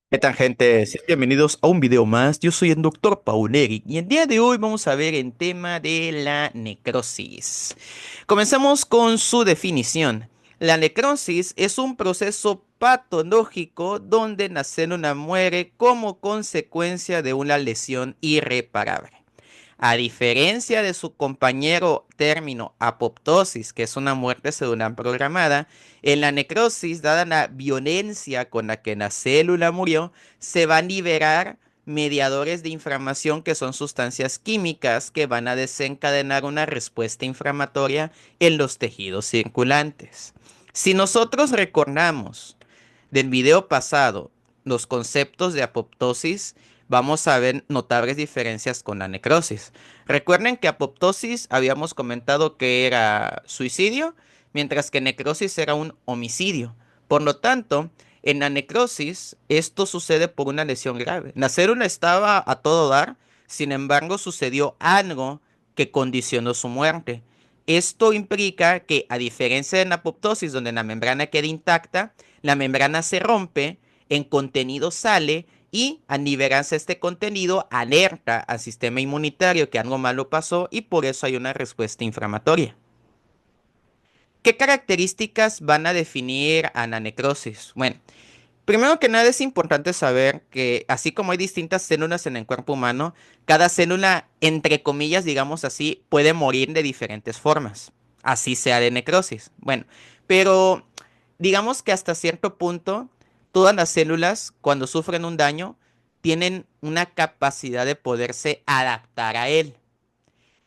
¿Qué tal, gente? Sean bienvenidos a un video más. Yo soy el Dr. Pauneri y el día de hoy vamos a ver el tema de la necrosis. Comenzamos con su definición. La necrosis es un proceso patológico donde la célula muere como consecuencia de una lesión irreparable. A diferencia de su compañero término apoptosis, que es una muerte celular programada, en la necrosis, dada la violencia con la que la célula murió, se van a liberar mediadores de inflamación que son sustancias químicas que van a desencadenar una respuesta inflamatoria en los tejidos circulantes. Si nosotros recordamos del video pasado los conceptos de apoptosis, vamos a ver notables diferencias con la necrosis. Recuerden que apoptosis habíamos comentado que era suicidio, mientras que necrosis era un homicidio. Por lo tanto, en la necrosis esto sucede por una lesión grave. La célula estaba a todo dar, sin embargo sucedió algo que condicionó su muerte. Esto implica que, a diferencia de la apoptosis, donde la membrana queda intacta, la membrana se rompe, en contenido sale y al liberarse este contenido alerta al sistema inmunitario que algo malo pasó y por eso hay una respuesta inflamatoria. ¿Qué características van a definir a la necrosis? Bueno, primero que nada es importante saber que así como hay distintas células en el cuerpo humano, cada célula, entre comillas, digamos así, puede morir de diferentes formas. Así sea de necrosis. Bueno, pero digamos que hasta cierto punto, todas las células, cuando sufren un daño, tienen una capacidad de poderse adaptar a él.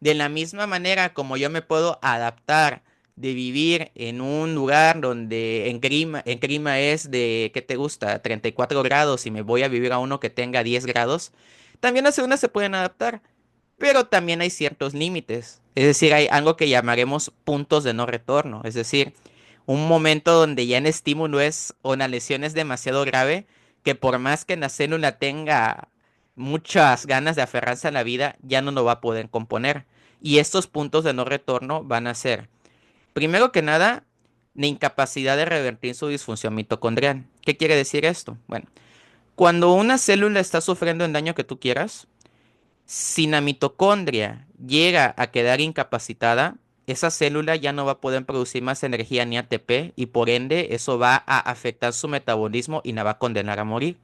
De la misma manera como yo me puedo adaptar de vivir en un lugar donde en clima es de, ¿qué te gusta? 34 grados y me voy a vivir a uno que tenga 10 grados, también las células se pueden adaptar, pero también hay ciertos límites. Es decir, hay algo que llamaremos puntos de no retorno. Es decir, un momento donde ya el estímulo es o la lesión es demasiado grave que por más que la célula tenga muchas ganas de aferrarse a la vida, ya no lo va a poder componer. Y estos puntos de no retorno van a ser, primero que nada, la incapacidad de revertir su disfunción mitocondrial. ¿Qué quiere decir esto? Bueno, cuando una célula está sufriendo el daño que tú quieras, si la mitocondria llega a quedar incapacitada, esa célula ya no va a poder producir más energía ni ATP y por ende eso va a afectar su metabolismo y la va a condenar a morir.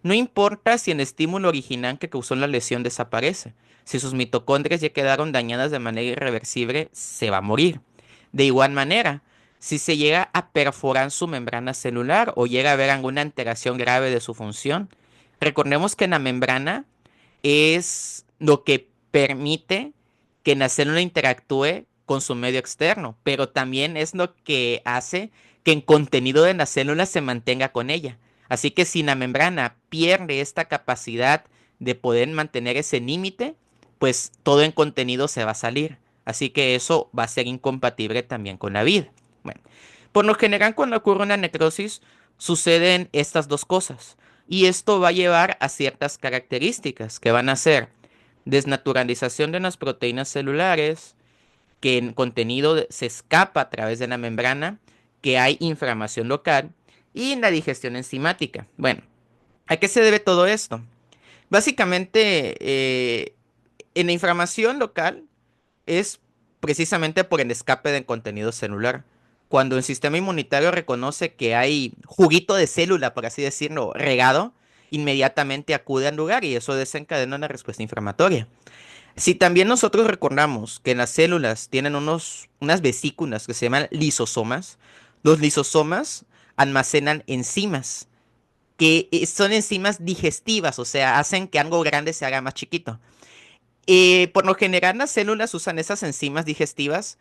No importa si el estímulo original que causó la lesión desaparece. Si sus mitocondrias ya quedaron dañadas de manera irreversible, se va a morir. De igual manera, si se llega a perforar su membrana celular o llega a haber alguna alteración grave de su función, recordemos que la membrana es lo que permite que la célula interactúe con su medio externo, pero también es lo que hace que el contenido de la célula se mantenga con ella. Así que si la membrana pierde esta capacidad de poder mantener ese límite, pues todo el contenido se va a salir. Así que eso va a ser incompatible también con la vida. Bueno, por lo general cuando ocurre una necrosis suceden estas dos cosas. Y esto va a llevar a ciertas características que van a ser desnaturalización de las proteínas celulares, que el contenido se escapa a través de la membrana, que hay inflamación local y la digestión enzimática. Bueno, ¿a qué se debe todo esto? Básicamente, en la inflamación local es precisamente por el escape del contenido celular. Cuando el sistema inmunitario reconoce que hay juguito de célula, por así decirlo, regado, inmediatamente acude al lugar y eso desencadena una respuesta inflamatoria. Si también nosotros recordamos que las células tienen unas vesículas que se llaman lisosomas, los lisosomas almacenan enzimas, que son enzimas digestivas, o sea, hacen que algo grande se haga más chiquito. Por lo general, las células usan esas enzimas digestivas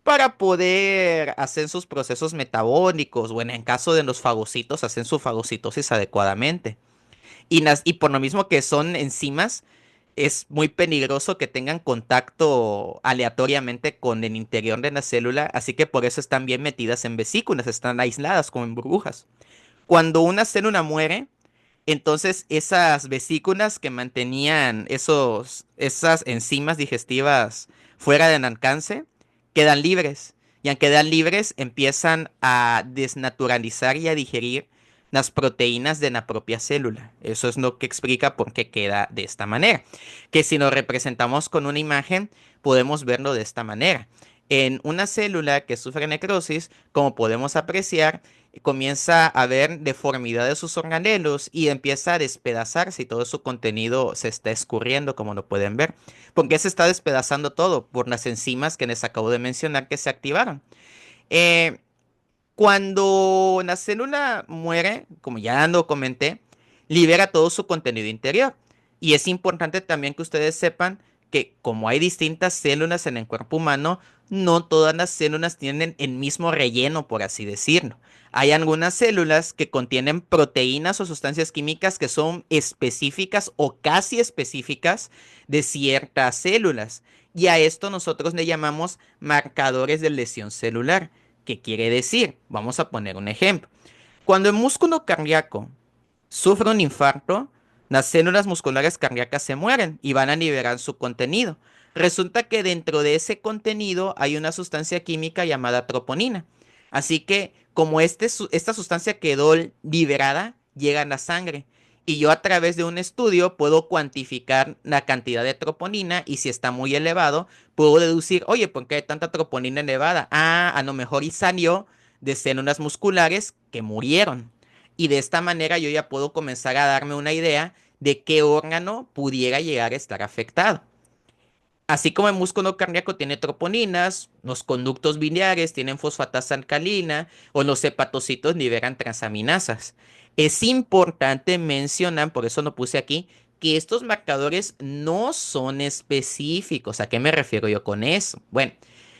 para poder hacer sus procesos metabólicos, o en caso de los fagocitos, hacen su fagocitosis adecuadamente. Y por lo mismo que son enzimas, es muy peligroso que tengan contacto aleatoriamente con el interior de la célula, así que por eso están bien metidas en vesículas, están aisladas como en burbujas. Cuando una célula muere, entonces esas vesículas que mantenían esas enzimas digestivas fuera del alcance, quedan libres. Y al quedar libres, empiezan a desnaturalizar y a digerir las proteínas de la propia célula. Eso es lo que explica por qué queda de esta manera. Que si lo representamos con una imagen, podemos verlo de esta manera. En una célula que sufre necrosis, como podemos apreciar, comienza a haber deformidad de sus organelos y empieza a despedazarse y todo su contenido se está escurriendo, como lo pueden ver. ¿Por qué se está despedazando todo? Por las enzimas que les acabo de mencionar que se activaron. Eh, Cuando la célula muere, como ya lo comenté, libera todo su contenido interior. Y es importante también que ustedes sepan que como hay distintas células en el cuerpo humano, no todas las células tienen el mismo relleno, por así decirlo. Hay algunas células que contienen proteínas o sustancias químicas que son específicas o casi específicas de ciertas células. Y a esto nosotros le llamamos marcadores de lesión celular. ¿Qué quiere decir? Vamos a poner un ejemplo. Cuando el músculo cardíaco sufre un infarto, las células musculares cardíacas se mueren y van a liberar su contenido. Resulta que dentro de ese contenido hay una sustancia química llamada troponina. Así que como esta sustancia quedó liberada, llega a la sangre. Y yo a través de un estudio puedo cuantificar la cantidad de troponina y si está muy elevado, puedo deducir, oye, ¿por qué hay tanta troponina elevada? Ah, a lo mejor y salió de células musculares que murieron. Y de esta manera yo ya puedo comenzar a darme una idea de qué órgano pudiera llegar a estar afectado. Así como el músculo cardíaco tiene troponinas, los conductos biliares tienen fosfatasa alcalina o los hepatocitos liberan transaminasas. Es importante mencionar, por eso lo puse aquí, que estos marcadores no son específicos. ¿A qué me refiero yo con eso? Bueno,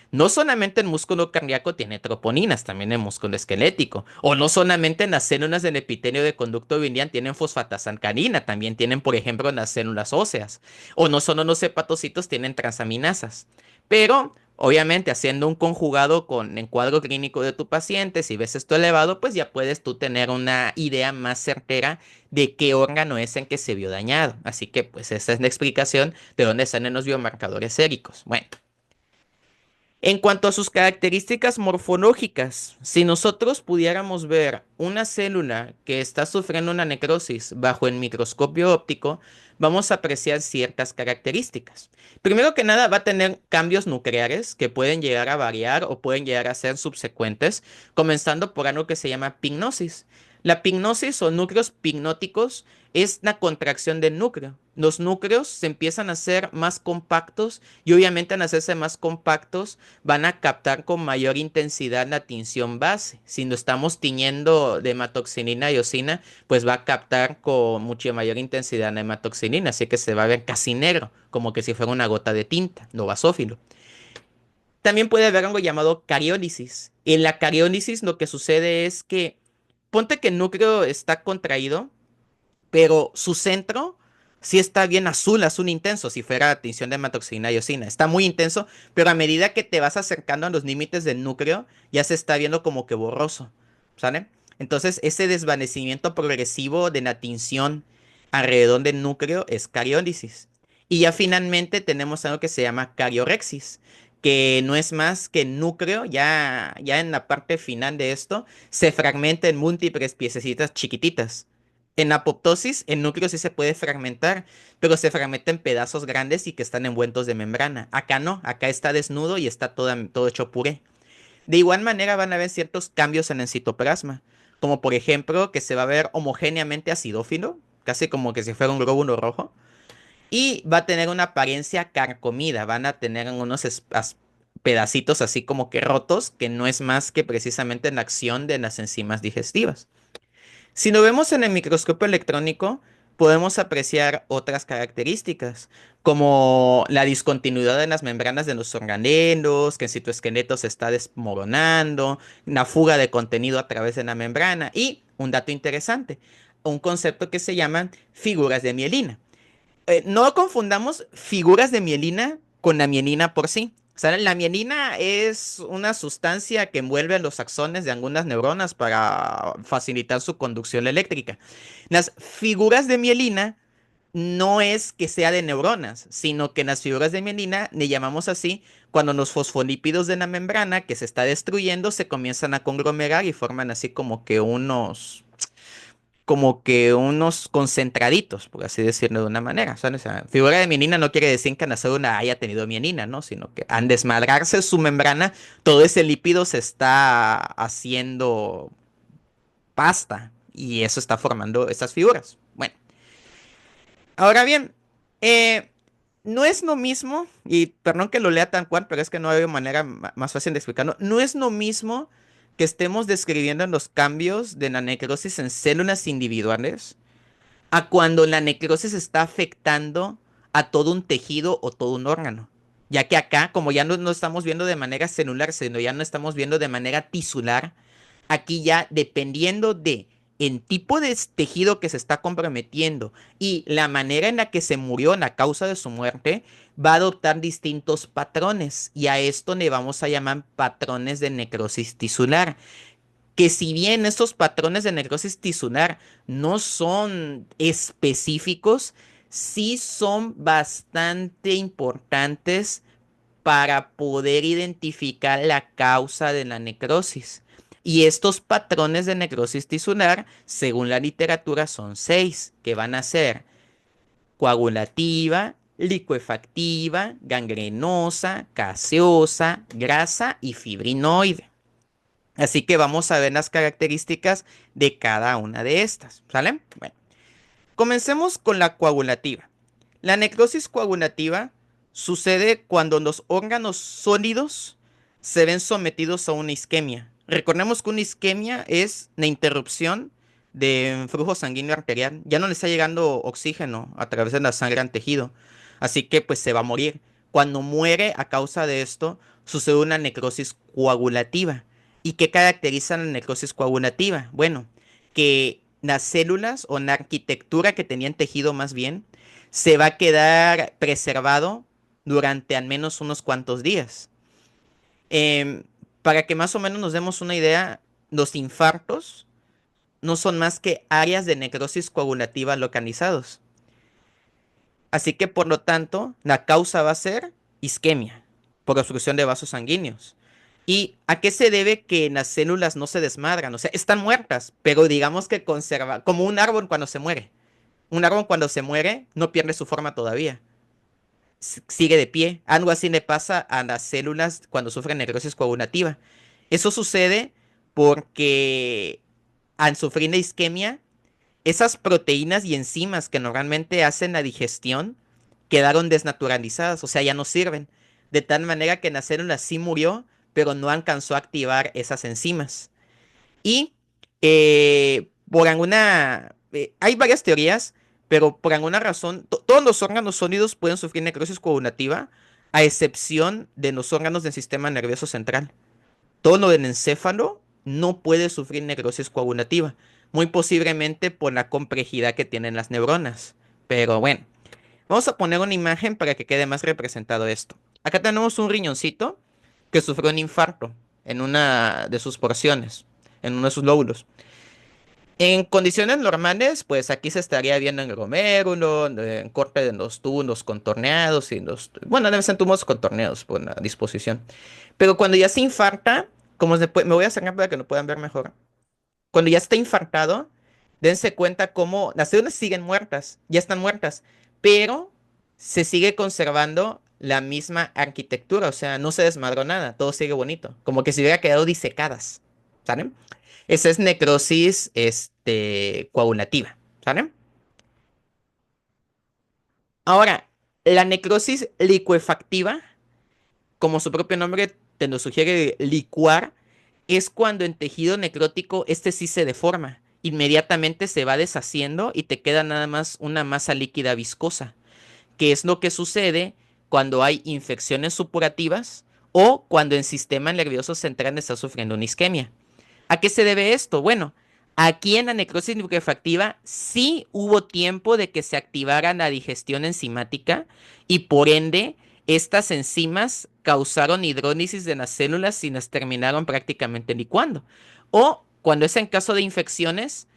no solamente el músculo cardíaco tiene troponinas, también el músculo esquelético. O no solamente las células del epitelio de conducto biliar tienen fosfatasa alcalina, también tienen, por ejemplo, las células óseas. O no solo los hepatocitos tienen transaminasas. Pero, obviamente, haciendo un conjugado con el cuadro clínico de tu paciente, si ves esto elevado, pues ya puedes tú tener una idea más certera de qué órgano es en que se vio dañado. Así que, pues, esa es la explicación de dónde salen los biomarcadores séricos. Bueno. En cuanto a sus características morfológicas, si nosotros pudiéramos ver una célula que está sufriendo una necrosis bajo el microscopio óptico, vamos a apreciar ciertas características. Primero que nada, va a tener cambios nucleares que pueden llegar a variar o pueden llegar a ser subsecuentes, comenzando por algo que se llama pignosis. La pignosis o núcleos pignóticos es la contracción del núcleo. Los núcleos se empiezan a hacer más compactos y obviamente al hacerse más compactos van a captar con mayor intensidad la tinción base. Si lo estamos tiñendo de hematoxilina y eosina, pues va a captar con mucha mayor intensidad la hematoxilina, así que se va a ver casi negro, como que si fuera una gota de tinta, lo basófilo. También puede haber algo llamado cariólisis. En la cariólisis lo que sucede es que ponte que el núcleo está contraído, pero su centro sí está bien azul, azul intenso, si fuera tinción de hematoxilina y eosina. Está muy intenso, pero a medida que te vas acercando a los límites del núcleo, ya se está viendo como que borroso, ¿sale? Entonces, ese desvanecimiento progresivo de la tinción alrededor del núcleo es cariólisis. Y ya finalmente tenemos algo que se llama cariorexis, que no es más que el núcleo, ya en la parte final de esto, se fragmenta en múltiples piececitas chiquititas. En apoptosis, el núcleo sí se puede fragmentar, pero se fragmenta en pedazos grandes y que están envueltos de membrana. Acá no, acá está desnudo y está todo hecho puré. De igual manera van a haber ciertos cambios en el citoplasma, como por ejemplo que se va a ver homogéneamente acidófilo, casi como que si fuera un glóbulo rojo, y va a tener una apariencia carcomida, van a tener unos pedacitos así como que rotos, que no es más que precisamente la acción de las enzimas digestivas. Si lo vemos en el microscopio electrónico, podemos apreciar otras características, como la discontinuidad en las membranas de los organelos, que el citoesqueleto se está desmoronando, la fuga de contenido a través de la membrana y, un dato interesante, un concepto que se llaman figuras de mielina. No confundamos figuras de mielina con la mielina por sí. O sea, la mielina es una sustancia que envuelve a los axones de algunas neuronas para facilitar su conducción eléctrica. Las figuras de mielina no es que sea de neuronas, sino que las figuras de mielina le llamamos así cuando los fosfolípidos de la membrana que se está destruyendo se comienzan a conglomerar y forman así como que unos como que unos concentraditos, por así decirlo de una manera. O sea, figura de mielina no quiere decir que nacer una haya tenido mielina, ¿no? Sino que al desmadrarse su membrana, todo ese lípido se está haciendo pasta y eso está formando estas figuras. Bueno, ahora bien, eh, no es lo mismo, y perdón que lo lea tan cual, pero es que no hay manera más fácil de explicarlo. No es lo mismo que estemos describiendo los cambios de la necrosis en células individuales a cuando la necrosis está afectando a todo un tejido o todo un órgano. Ya que acá, como ya no estamos viendo de manera celular, sino ya no estamos viendo de manera tisular, aquí ya dependiendo de el tipo de tejido que se está comprometiendo y la manera en la que se murió, la causa de su muerte, va a adoptar distintos patrones y a esto le vamos a llamar patrones de necrosis tisular. Que si bien estos patrones de necrosis tisular no son específicos, sí son bastante importantes para poder identificar la causa de la necrosis. Y estos patrones de necrosis tisular, según la literatura, son seis, que van a ser coagulativa, licuefactiva, gangrenosa, gaseosa, grasa y fibrinoide. Así que vamos a ver las características de cada una de estas, ¿sale? Bueno, comencemos con la coagulativa. La necrosis coagulativa sucede cuando los órganos sólidos se ven sometidos a una isquemia. Recordemos que una isquemia es la interrupción de flujo sanguíneo arterial. Ya no le está llegando oxígeno a través de la sangre al tejido. Así que pues se va a morir. Cuando muere a causa de esto, sucede una necrosis coagulativa. ¿Y qué caracteriza la necrosis coagulativa? Bueno, que las células o la arquitectura que tenían tejido más bien se va a quedar preservado durante al menos unos cuantos días. Em, para que más o menos nos demos una idea, los infartos no son más que áreas de necrosis coagulativa localizados. Así que por lo tanto, la causa va a ser isquemia por obstrucción de vasos sanguíneos. ¿Y a qué se debe que las células no se desmadran? O sea, están muertas, pero digamos que conserva, como un árbol cuando se muere. Un árbol cuando se muere no pierde su forma todavía. Sigue de pie. Algo así le pasa a las células cuando sufren necrosis coagulativa. Eso sucede porque al sufrir la isquemia, esas proteínas y enzimas que normalmente hacen la digestión quedaron desnaturalizadas, o sea, ya no sirven. De tal manera que la célula sí murió, pero no alcanzó a activar esas enzimas. Y por alguna... hay varias teorías, pero por alguna razón, todos los órganos sólidos pueden sufrir necrosis coagulativa, a excepción de los órganos del sistema nervioso central. Todo lo del encéfalo no puede sufrir necrosis coagulativa, muy posiblemente por la complejidad que tienen las neuronas. Pero bueno, vamos a poner una imagen para que quede más representado esto. Acá tenemos un riñoncito que sufrió un infarto en una de sus porciones, en uno de sus lóbulos. En condiciones normales, pues aquí se estaría viendo en el glomérulo, en corte de los túbulos contorneados y los... Bueno, deben ser túbulos contorneados por la disposición. Pero cuando ya se infarta, como me voy a acercar para que lo puedan ver mejor. Cuando ya está infartado, dense cuenta cómo las células siguen muertas, ya están muertas, pero se sigue conservando la misma arquitectura, o sea, no se desmadró nada, todo sigue bonito, como que se hubiera quedado disecadas, ¿saben? Esa es necrosis, coagulativa, ¿saben? Ahora, la necrosis licuefactiva, como su propio nombre te lo sugiere, licuar, es cuando en tejido necrótico este sí se deforma. Inmediatamente se va deshaciendo y te queda nada más una masa líquida viscosa, que es lo que sucede cuando hay infecciones supurativas o cuando el sistema nervioso central está sufriendo una isquemia. ¿A qué se debe esto? Bueno, aquí en la necrosis liquefactiva sí hubo tiempo de que se activara la digestión enzimática y por ende estas enzimas causaron hidrólisis de las células y las terminaron prácticamente licuando. O cuando es en caso de infecciones,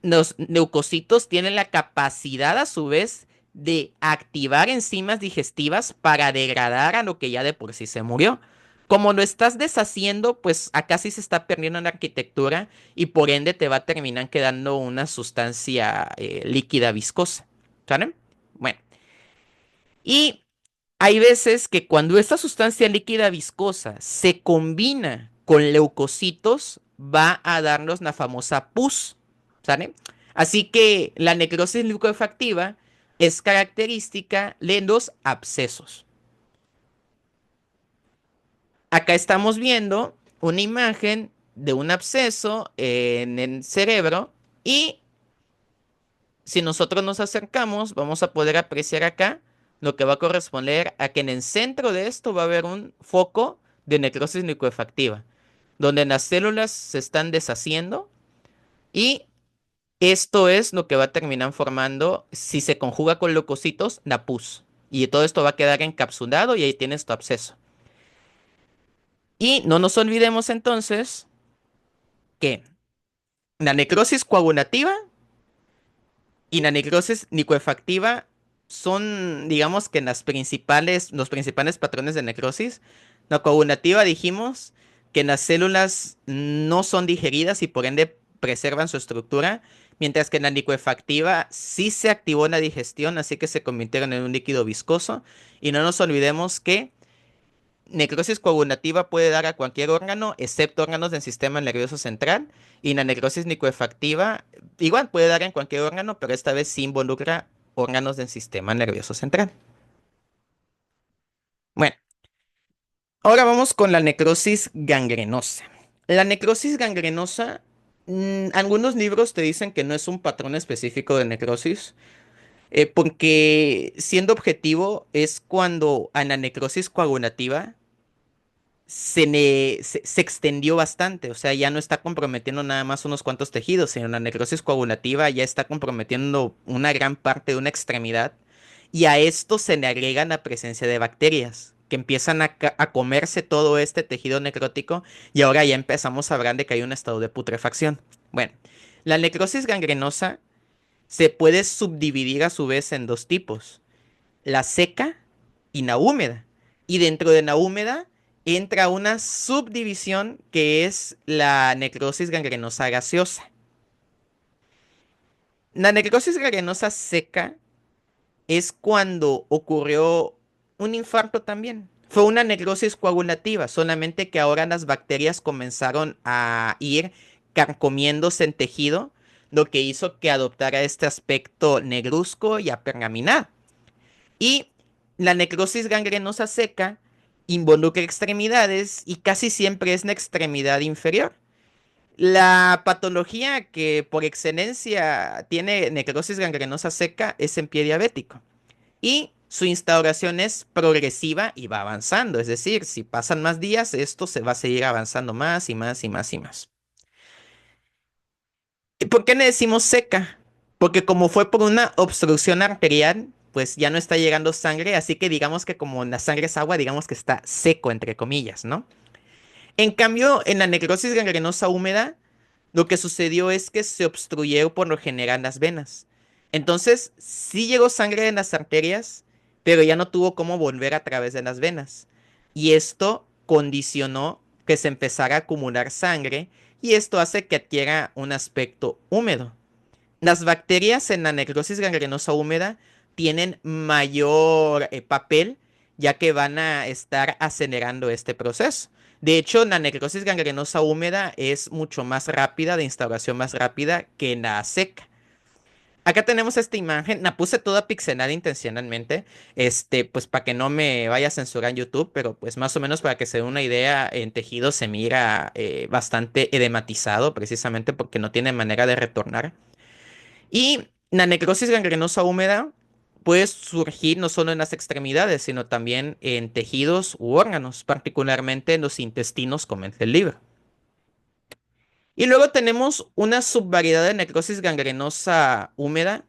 los leucocitos tienen la capacidad a su vez de activar enzimas digestivas para degradar a lo que ya de por sí se murió. Como lo estás deshaciendo, pues acá sí se está perdiendo en la arquitectura y por ende te va a terminar quedando una sustancia líquida viscosa. ¿Saben? Bueno, y hay veces que cuando esta sustancia líquida viscosa se combina con leucocitos, va a darnos la famosa pus. ¿Sale? Así que la necrosis liquefactiva es característica de los abscesos. Acá estamos viendo una imagen de un absceso en el cerebro y si nosotros nos acercamos, vamos a poder apreciar acá lo que va a corresponder a que en el centro de esto va a haber un foco de necrosis liquefactiva, donde las células se están deshaciendo y esto es lo que va a terminar formando, si se conjuga con leucocitos, la pus. Y todo esto va a quedar encapsulado y ahí tienes tu absceso. Y no nos olvidemos entonces que la necrosis coagulativa y la necrosis licuefactiva son, digamos que los principales patrones de necrosis. La coagulativa dijimos que las células no son digeridas y por ende preservan su estructura, mientras que en la licuefactiva sí se activó la digestión, así que se convirtieron en un líquido viscoso. Y no nos olvidemos que necrosis coagulativa puede dar a cualquier órgano, excepto órganos del sistema nervioso central. Y la necrosis licuefactiva igual puede dar en cualquier órgano, pero esta vez sí involucra órganos del sistema nervioso central. Bueno, ahora vamos con la necrosis gangrenosa. La necrosis gangrenosa, algunos libros te dicen que no es un patrón específico de necrosis, porque siendo objetivo es cuando a la necrosis coagulativa se extendió bastante, o sea, ya no está comprometiendo nada más unos cuantos tejidos, sino la necrosis coagulativa ya está comprometiendo una gran parte de una extremidad, y a esto se le agrega la presencia de bacterias que empiezan a comerse todo este tejido necrótico, y ahora ya empezamos a hablar de que hay un estado de putrefacción. Bueno, la necrosis gangrenosa se puede subdividir a su vez en dos tipos: la seca y la húmeda. Y dentro de la húmeda entra una subdivisión que es la necrosis gangrenosa gaseosa. La necrosis gangrenosa seca es cuando ocurrió un infarto también. Fue una necrosis coagulativa, solamente que ahora las bacterias comenzaron a ir carcomiéndose en tejido, lo que hizo que adoptara este aspecto negruzco y apergaminado. Y la necrosis gangrenosa seca involucra extremidades y casi siempre es la extremidad inferior. La patología que por excelencia tiene necrosis gangrenosa seca es en pie diabético. Y su instauración es progresiva y va avanzando. Es decir, si pasan más días, esto se va a seguir avanzando más y más y más y más. ¿Y por qué le decimos seca? Porque como fue por una obstrucción arterial, pues ya no está llegando sangre, así que digamos que como la sangre es agua, digamos que está seco, entre comillas, ¿no? En cambio, en la necrosis gangrenosa húmeda, lo que sucedió es que se obstruyó por lo general las venas. Entonces, sí llegó sangre en las arterias, pero ya no tuvo cómo volver a través de las venas. Y esto condicionó que se empezara a acumular sangre y esto hace que adquiera un aspecto húmedo. Las bacterias en la necrosis gangrenosa húmeda tienen mayor papel, ya que van a estar acelerando este proceso. De hecho, la necrosis gangrenosa húmeda es mucho más rápida, de instauración más rápida que la seca. Acá tenemos esta imagen, la puse toda pixelada intencionalmente, pues para que no me vaya a censurar en YouTube, pero pues más o menos para que se dé una idea, en tejido se mira bastante edematizado, precisamente porque no tiene manera de retornar. Y la necrosis gangrenosa húmeda puede surgir no solo en las extremidades, sino también en tejidos u órganos, particularmente en los intestinos, como en el libro. Y luego tenemos una subvariedad de necrosis gangrenosa húmeda,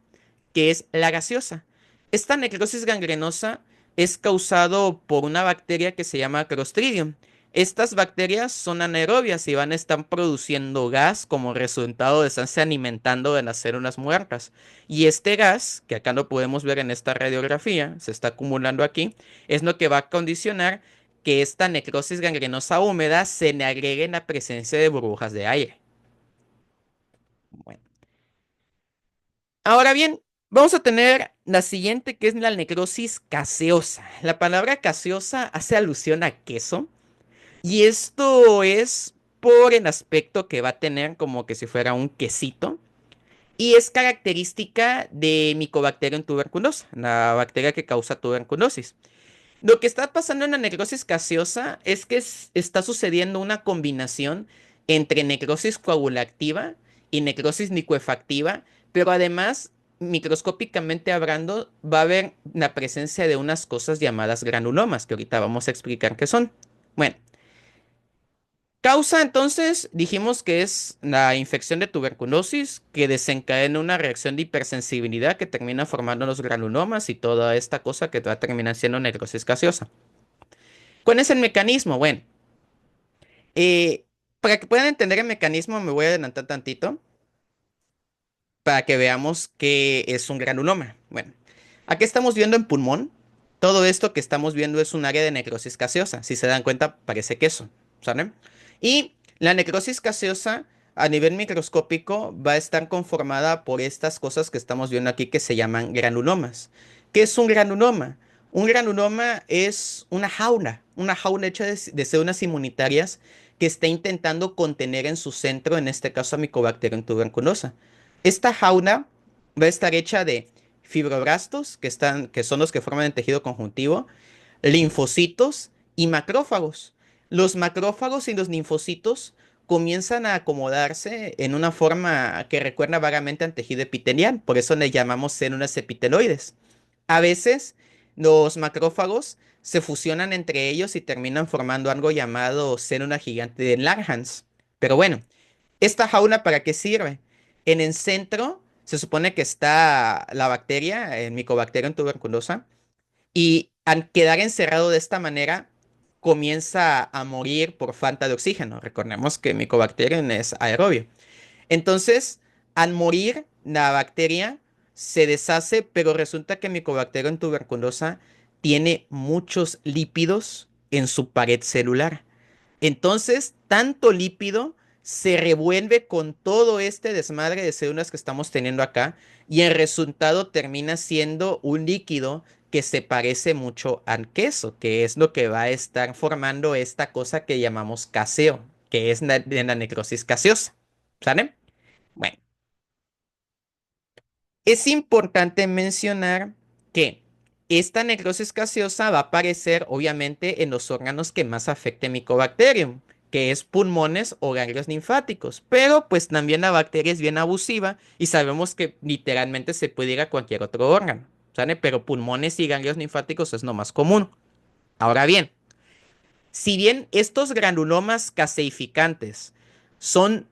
que es la gaseosa. Esta necrosis gangrenosa es causado por una bacteria que se llama Clostridium. Estas bacterias son anaerobias y van a estar produciendo gas como resultado de estarse alimentando de las células muertas. Y este gas, que acá lo podemos ver en esta radiografía, se está acumulando aquí, es lo que va a condicionar que esta necrosis gangrenosa húmeda se le agregue en la presencia de burbujas de aire. Bueno, ahora bien, vamos a tener la siguiente que es la necrosis gaseosa. La palabra gaseosa hace alusión a queso y esto es por el aspecto que va a tener como que si fuera un quesito. Y es característica de Mycobacterium tuberculosa, la bacteria que causa tuberculosis. Lo que está pasando en la necrosis gaseosa es que está sucediendo una combinación entre necrosis coagulativa y necrosis licuefactiva, pero además, microscópicamente hablando, va a haber la presencia de unas cosas llamadas granulomas, que ahorita vamos a explicar qué son. Bueno, causa entonces, dijimos que es la infección de tuberculosis que desencadena una reacción de hipersensibilidad que termina formando los granulomas y toda esta cosa que va a terminar siendo necrosis gaseosa. ¿Cuál es el mecanismo? Bueno, eh, para que puedan entender el mecanismo me voy a adelantar tantito para que veamos qué es un granuloma. Bueno, aquí estamos viendo en pulmón. Todo esto que estamos viendo es un área de necrosis gaseosa. Si se dan cuenta, parece queso, ¿saben? Y la necrosis gaseosa a nivel microscópico va a estar conformada por estas cosas que estamos viendo aquí que se llaman granulomas. ¿Qué es un granuloma? Un granuloma es una jaula hecha de células inmunitarias que está intentando contener en su centro, en este caso a Mycobacterium tuberculosa. Esta jaula va a estar hecha de fibroblastos, que son los que forman el tejido conjuntivo, linfocitos y macrófagos. Los macrófagos y los linfocitos comienzan a acomodarse en una forma que recuerda vagamente al tejido epitelial, por eso le llamamos células epiteloides. A veces los macrófagos se fusionan entre ellos y terminan formando algo llamado célula gigante de Langerhans. Pero bueno, ¿esta jaula para qué sirve? En el centro se supone que está la bacteria, el Mycobacterium tuberculosa, y al quedar encerrado de esta manera, comienza a morir por falta de oxígeno. Recordemos que Mycobacterium es aerobio. Entonces, al morir, la bacteria se deshace, pero resulta que Mycobacterium tuberculosa tiene muchos lípidos en su pared celular. Entonces, tanto lípido se revuelve con todo este desmadre de células que estamos teniendo acá y el resultado termina siendo un líquido que se parece mucho al queso, que es lo que va a estar formando esta cosa que llamamos caseo, que es la necrosis gaseosa. ¿Sale? Bueno, es importante mencionar que esta necrosis gaseosa va a aparecer obviamente en los órganos que más afecte Mycobacterium, que es pulmones o ganglios linfáticos, pero pues también la bacteria es bien abusiva y sabemos que literalmente se puede ir a cualquier otro órgano, ¿sale? Pero pulmones y ganglios linfáticos es lo más común. Ahora bien, si bien estos granulomas caseificantes son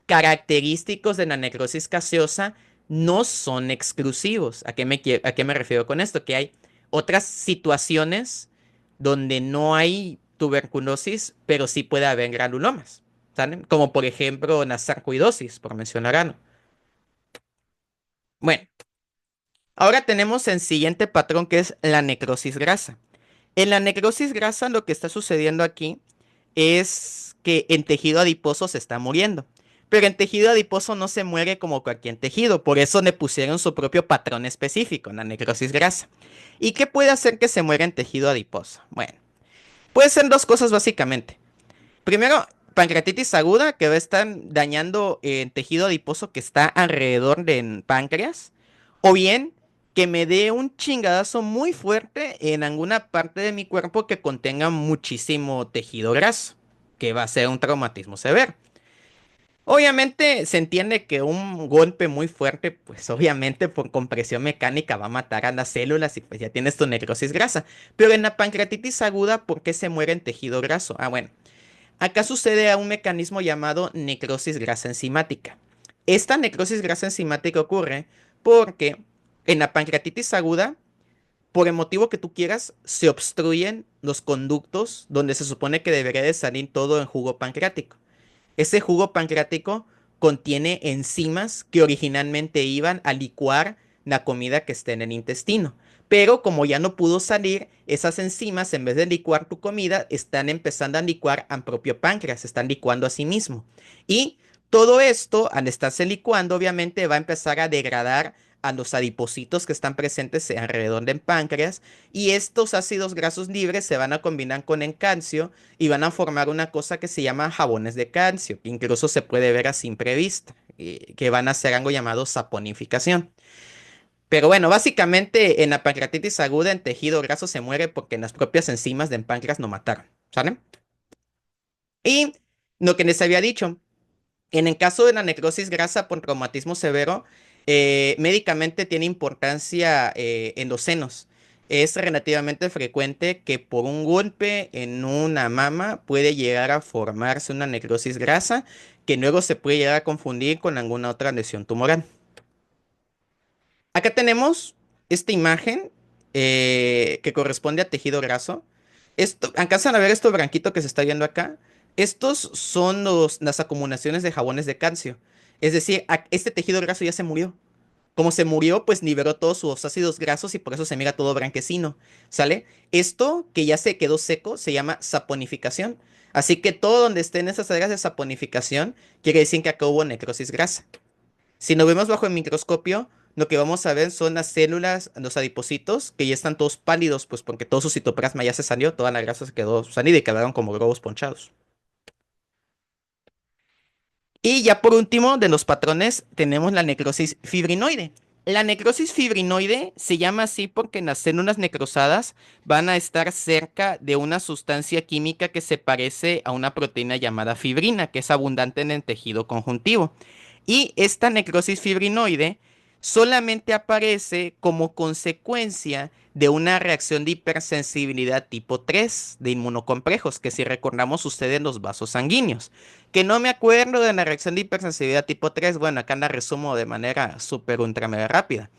característicos de la necrosis gaseosa no son exclusivos. ¿A qué me refiero con esto? Que hay otras situaciones donde no hay tuberculosis, pero sí puede haber granulomas, ¿saben? Como por ejemplo la sarcoidosis, por mencionar algo. Bueno, ahora tenemos el siguiente patrón que es la necrosis grasa. En la necrosis grasa lo que está sucediendo aquí es que en tejido adiposo se está muriendo. Pero en tejido adiposo no se muere como cualquier tejido, por eso le pusieron su propio patrón específico, la necrosis grasa. ¿Y qué puede hacer que se muera en tejido adiposo? Bueno, puede ser dos cosas básicamente. Primero, pancreatitis aguda, que va a estar dañando el tejido adiposo que está alrededor del páncreas. O bien, que me dé un chingadazo muy fuerte en alguna parte de mi cuerpo que contenga muchísimo tejido graso, que va a ser un traumatismo severo. Obviamente se entiende que un golpe muy fuerte, pues obviamente por compresión mecánica va a matar a las células y pues ya tienes tu necrosis grasa. Pero en la pancreatitis aguda, ¿por qué se muere en tejido graso? Ah, bueno. Acá sucede a un mecanismo llamado necrosis grasa enzimática. Esta necrosis grasa enzimática ocurre porque en la pancreatitis aguda, por el motivo que tú quieras, se obstruyen los conductos donde se supone que debería de salir todo el jugo pancreático. Ese jugo pancreático contiene enzimas que originalmente iban a licuar la comida que está en el intestino. Pero como ya no pudo salir, esas enzimas, en vez de licuar tu comida, están empezando a licuar al propio páncreas, se están licuando a sí mismo. Y todo esto, al estarse licuando, obviamente va a empezar a degradar a los adipocitos que están presentes alrededor del páncreas, y estos ácidos grasos libres se van a combinar con el calcio y van a formar una cosa que se llama jabones de calcio, que incluso se puede ver a simple vista, que van a hacer algo llamado saponificación. Pero bueno, básicamente en la pancreatitis aguda en tejido graso se muere porque las propias enzimas del páncreas no mataron, ¿sale? Y lo que les había dicho, en el caso de la necrosis grasa por traumatismo severo, médicamente tiene importancia en los senos. Es relativamente frecuente que por un golpe en una mama puede llegar a formarse una necrosis grasa que luego se puede llegar a confundir con alguna otra lesión tumoral. Acá tenemos esta imagen que corresponde a tejido graso. Esto, ¿alcanzan a ver esto blanquito que se está viendo acá? Estos son las acumulaciones de jabones de calcio. Es decir, este tejido graso ya se murió. Como se murió, pues liberó todos sus ácidos grasos y por eso se mira todo blanquecino, ¿sale? Esto que ya se quedó seco se llama saponificación. Así que todo donde estén esas áreas de saponificación quiere decir que acá hubo necrosis grasa. Si nos vemos bajo el microscopio, lo que vamos a ver son las células, los adipocitos, que ya están todos pálidos, pues porque todo su citoplasma ya se salió, toda la grasa se quedó salida y quedaron como globos ponchados. Y ya por último, de los patrones, tenemos la necrosis fibrinoide. La necrosis fibrinoide se llama así porque las células necrosadas van a estar cerca de una sustancia química que se parece a una proteína llamada fibrina, que es abundante en el tejido conjuntivo. Y esta necrosis fibrinoide solamente aparece como consecuencia de una reacción de hipersensibilidad tipo 3 de inmunocomplejos, que si recordamos ustedes los vasos sanguíneos. Que no me acuerdo de la reacción de hipersensibilidad tipo 3. Bueno, acá la resumo de manera súper ultra mega rápida.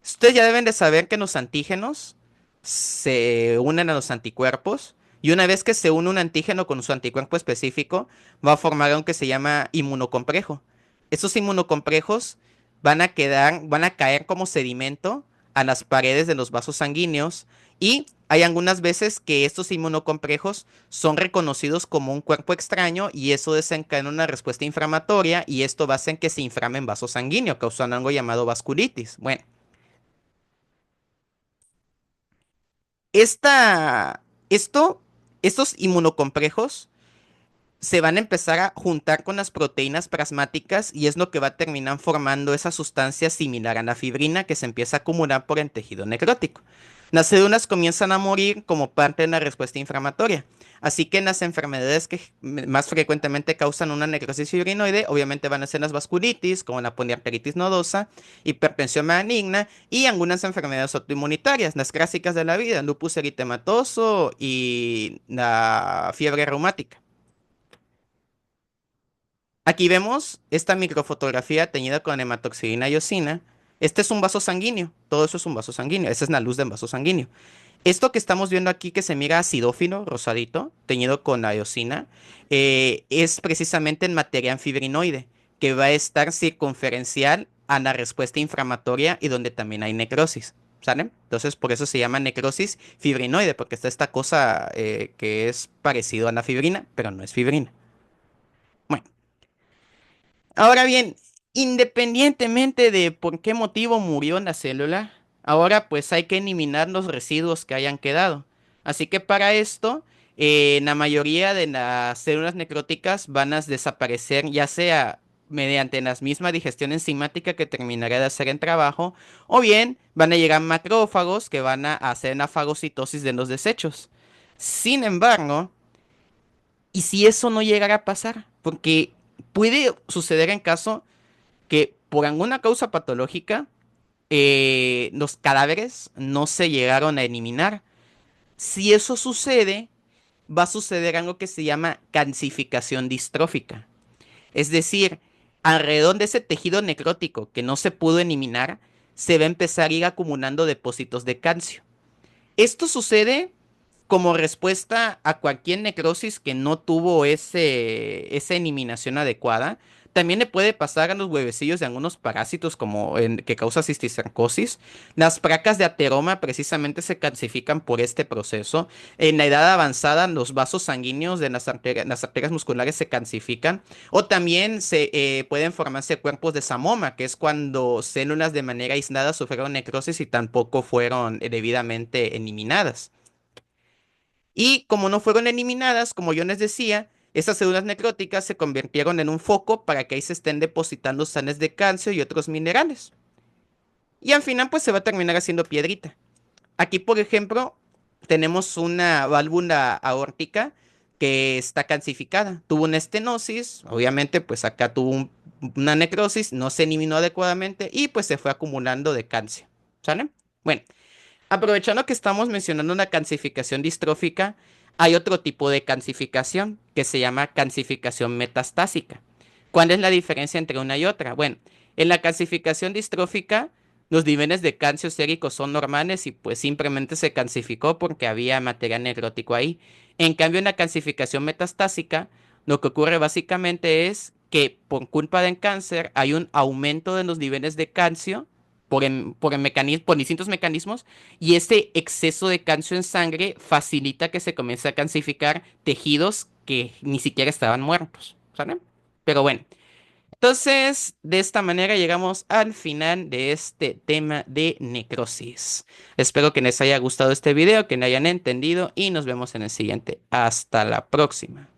Ustedes ya deben de saber que los antígenos se unen a los anticuerpos y una vez que se une un antígeno con su anticuerpo específico, va a formar algo que se llama inmunocomplejo. Esos inmunocomplejos van a caer como sedimento a las paredes de los vasos sanguíneos y hay algunas veces que estos inmunocomplejos son reconocidos como un cuerpo extraño y eso desencadena una respuesta inflamatoria y esto va a hacer que se inflamen vasos sanguíneos, causando algo llamado vasculitis. Bueno. Esta, esto, estos inmunocomplejos se van a empezar a juntar con las proteínas plasmáticas y es lo que va a terminar formando esa sustancia similar a la fibrina que se empieza a acumular por el tejido necrótico. Las células comienzan a morir como parte de la respuesta inflamatoria. Así que en las enfermedades que más frecuentemente causan una necrosis fibrinoide, obviamente van a ser las vasculitis, como la poliarteritis nodosa, hipertensión maligna y algunas enfermedades autoinmunitarias, las clásicas de la vida, lupus eritematoso y la fiebre reumática. Aquí vemos esta microfotografía teñida con hematoxilina y eosina. Este es un vaso sanguíneo, todo eso es un vaso sanguíneo, esa es la luz del vaso sanguíneo. Esto que estamos viendo aquí que se mira acidófilo, rosadito, teñido con la eosina, es precisamente el material fibrinoide, que va a estar circunferencial a la respuesta inflamatoria y donde también hay necrosis. ¿Sale? Entonces, por eso se llama necrosis fibrinoide, porque está esta cosa que es parecido a la fibrina, pero no es fibrina. Bueno. Ahora bien, independientemente de por qué motivo murió la célula, ahora pues hay que eliminar los residuos que hayan quedado. Así que para esto, la mayoría de las células necróticas van a desaparecer ya sea mediante la misma digestión enzimática que terminará de hacer el trabajo, o bien van a llegar macrófagos que van a hacer la fagocitosis de los desechos. Sin embargo, ¿y si eso no llegara a pasar? Porque puede suceder en caso que por alguna causa patológica los cadáveres no se llegaron a eliminar. Si eso sucede, va a suceder algo que se llama calcificación distrófica. Es decir, alrededor de ese tejido necrótico que no se pudo eliminar, se va a empezar a ir acumulando depósitos de calcio. Esto sucede como respuesta a cualquier necrosis que no tuvo esa eliminación adecuada, También le puede pasar a los huevecillos de algunos parásitos que causa cisticercosis. Las placas de ateroma precisamente se calcifican por este proceso. En la edad avanzada, los vasos sanguíneos de las arterias musculares se calcifican. O también pueden formarse cuerpos de samoma, que es cuando células de manera aislada sufrieron necrosis y tampoco fueron debidamente eliminadas. Y como no fueron eliminadas, como yo les decía, esas células necróticas se convirtieron en un foco para que ahí se estén depositando sales de calcio y otros minerales. Y al final pues se va a terminar haciendo piedrita. Aquí, por ejemplo, tenemos una válvula aórtica que está calcificada. Tuvo una estenosis, obviamente pues acá tuvo una necrosis, no se eliminó adecuadamente y pues se fue acumulando de calcio. ¿Sale? Bueno. Aprovechando que estamos mencionando una calcificación distrófica, hay otro tipo de calcificación que se llama calcificación metastásica. ¿Cuál es la diferencia entre una y otra? Bueno, en la calcificación distrófica, los niveles de calcio séricos son normales y pues simplemente se calcificó porque había material necrótico ahí. En cambio, en la calcificación metastásica, lo que ocurre básicamente es que por culpa del cáncer hay un aumento de los niveles de calcio por distintos mecanismos y este exceso de calcio en sangre facilita que se comience a calcificar tejidos que ni siquiera estaban muertos, ¿sale? Pero bueno, entonces de esta manera llegamos al final de este tema de necrosis. Espero que les haya gustado este video, que lo hayan entendido y nos vemos en el siguiente. Hasta la próxima.